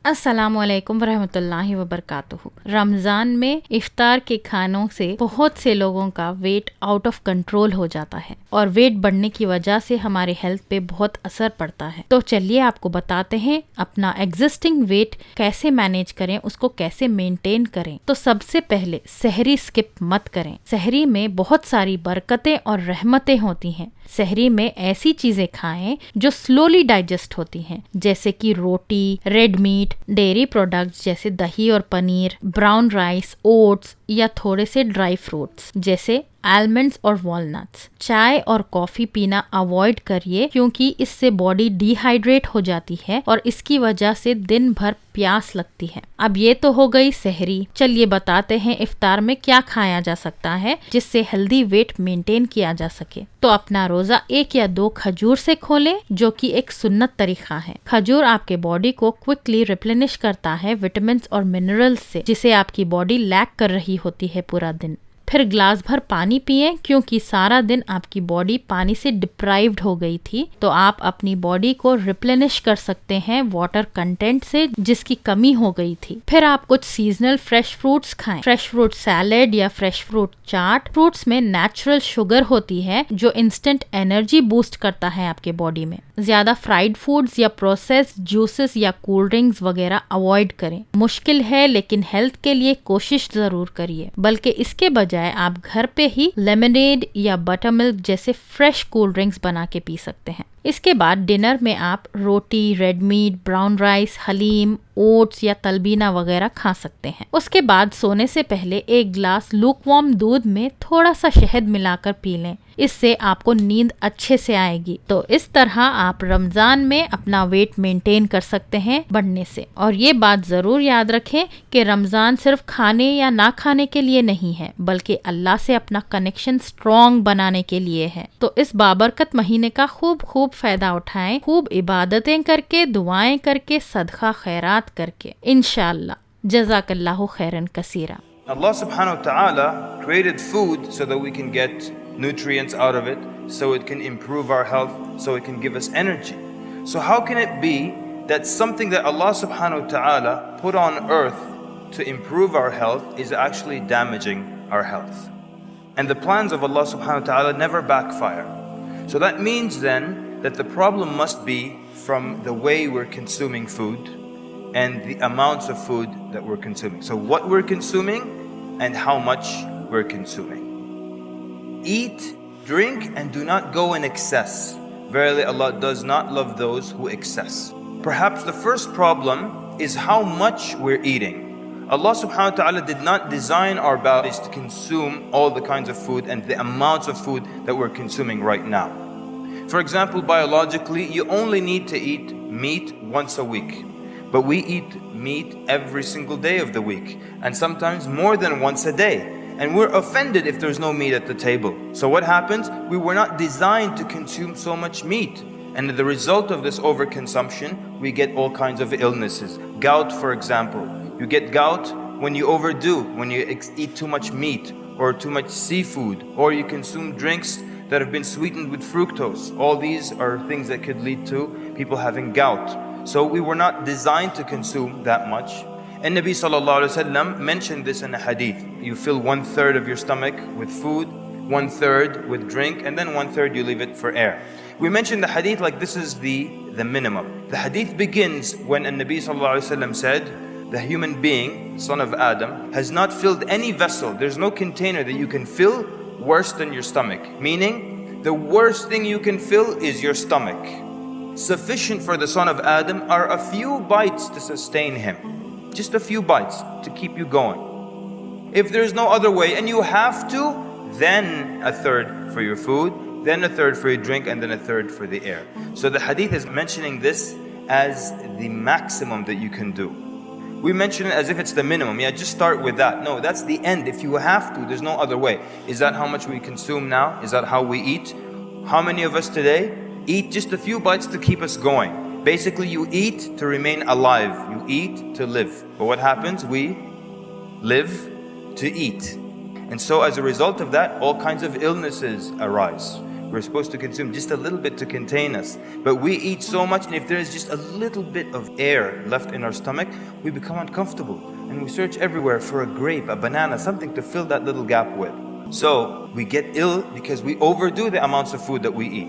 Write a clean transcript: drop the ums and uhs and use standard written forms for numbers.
अस्सलामुअलैकुम वरहमतुल्लाहि वबरकातुहू। रमज़ान में इफ्तार के खानों से बहुत से लोगों का वेट आउट ऑफ कंट्रोल हो जाता है और वेट बढ़ने की वजह से हमारे हेल्थ पे बहुत असर पड़ता है। तो चलिए आपको बताते हैं अपना एग्जिस्टिंग वेट कैसे मैनेज करें, उसको कैसे मेंटेन करें। तो सबसे पहले सहरी स्किप मत करें। सहरी में बहुत सारी बरकतें और रहमतें होती हैं। सहरी में ऐसी चीजें खाएं जो स्लोली डाइजेस्ट होती हैं, जैसे कि रोटी, रेड मीट, डेयरी प्रोडक्ट्स जैसे दही और पनीर, ब्राउन राइस, ओट्स या थोड़े से ड्राई फ्रूट्स जैसे आलमंड्स और वॉलनट्स। चाय और कॉफी पीना अवॉइड करिए क्योंकि इससे बॉडी डिहाइड्रेट हो जाती है और इसकी वजह से दिन भर प्यास लगती है। अब ये तो हो गई सहरी। चलिए बताते हैं इफ्तार में क्या खाया जा सकता है जिससे हेल्दी वेट मेंटेन किया जा सके। तो अपना रोजा 1 या 2 खजूर से खोलें, जो कि एक सुन्नत तरीका है। खजूर आपके बॉडी को क्विकली रिप्लेनिश करता है विटामिन और मिनरल्स से, जिसे आपकी बॉडी लैक कर रही होती है पूरा दिन। फिर ग्लास भर पानी पिए क्योंकि सारा दिन आपकी बॉडी पानी से डिप्राइव्ड हो गई थी, तो आप अपनी बॉडी को रिप्लेनिश कर सकते हैं वाटर कंटेंट से जिसकी कमी हो गई थी। फिर आप कुछ सीजनल फ्रेश फ्रूट्स खाएं। फ्रेश फ्रूट सैलेड या फ्रेश फ्रूट चाट। फ्रूट्स में नेचुरल शुगर होती है जो इंस्टेंट एनर्जी बूस्ट करता है आपके बॉडी में। ज्यादा फ्राइड फूड्स या प्रोसेस्ड जूसेस या कोल्ड ड्रिंक्स वगैरह अवॉइड करें। मुश्किल है लेकिन हेल्थ के लिए कोशिश जरूर करिए। बल्कि इसके बजाय आप घर पे ही लेमनेड या बटर मिल्क जैसे फ्रेश कोल्ड ड्रिंक्स बना के पी सकते हैं। इसके बाद डिनर में आप रोटी, red meat, brown rice, haleem, oats या तलबीना वगैरह खा सकते हैं। उसके बाद सोने से पहले 1 ग्लास लूकवार्म दूध में थोड़ा सा शहद मिलाकर पी लें। इससे आपको नींद अच्छे से आएगी। तो इस तरह आप रमजान में अपना वेट मेंटेन कर सकते हैं बढ़ने से। और ये बात जरूर याद रखें कि रमजान सिर्फ खाने या ना खाने के लिए नहीं है, बल्कि अल्लाह से अपना कनेक्शन स्ट्रॉन्ग बनाने के लिए है। तो इस बाबरकत महीने का खूब फायदा उठाएं, खूब इबादतें करके, दुआएं करके, सदका खैरात करके, इंशाअल्लाह। जज़ाकल्लाहु खैरन कसीरा। Allah subhanahu wa ta'ala created food so that we can get nutrients out of it, so it can improve our health, so it can give us energy. So how can it be that something that Allah subhanahu wa ta'ala put on earth to improve our health is actually damaging our health? And the plans of Allah subhanahu wa ta'ala never backfire. So that means then that the problem must be from the way we're consuming food and the amounts of food that we're consuming. So what we're consuming and how much we're consuming. Eat, drink, and do not go in excess. Verily Allah does not love those who excess. Perhaps the first problem is how much we're eating. Allah subhanahu wa ta'ala did not design our bodies to consume all the kinds of food and the amounts of food that we're consuming right now. For example, biologically, you only need to eat meat once a week. But we eat meat every single day of the week, and sometimes more than once a day. And we're offended if there's no meat at the table. So what happens? We were not designed to consume so much meat. And the result of this overconsumption, we get all kinds of illnesses. Gout, for example. You get gout when you overdo, when you eat too much meat or too much seafood, or you consume drinks that have been sweetened with fructose. All these are things that could lead to people having gout. So we were not designed to consume that much. And Nabi sallallahu alaihi wasallam mentioned this in a hadith. You fill 1/3 of your stomach with food, 1/3 with drink, and then 1/3 you leave it for air. We mentioned the hadith like this is the minimum. The hadith begins when Nabi sallallahu alaihi wasallam said, the human being, son of Adam, has not filled any vessel. There's no container that you can fill worse than your stomach. Meaning, the worst thing you can fill is your stomach. Sufficient for the son of Adam are a few bites to sustain him. Just a few bites to keep you going. If there's no other way and you have to, then 1/3 for your food, then 1/3 for your drink, and then 1/3 for the air. So the hadith is mentioning this as the maximum that you can do. We mention it as if it's the minimum. Yeah, just start with that. No, that's the end. If you have to, there's no other way. Is that how much we consume now? Is that how we eat? How many of us today eat just a few bites to keep us going? Basically, you eat to remain alive. You eat to live. But what happens? We live to eat. And so as a result of that, all kinds of illnesses arise. We're supposed to consume just a little bit to contain us. But we eat so much, and if there is just a little bit of air left in our stomach, we become uncomfortable. And we search everywhere for a grape, a banana, something to fill that little gap with. So we get ill because we overdo the amounts of food that we eat.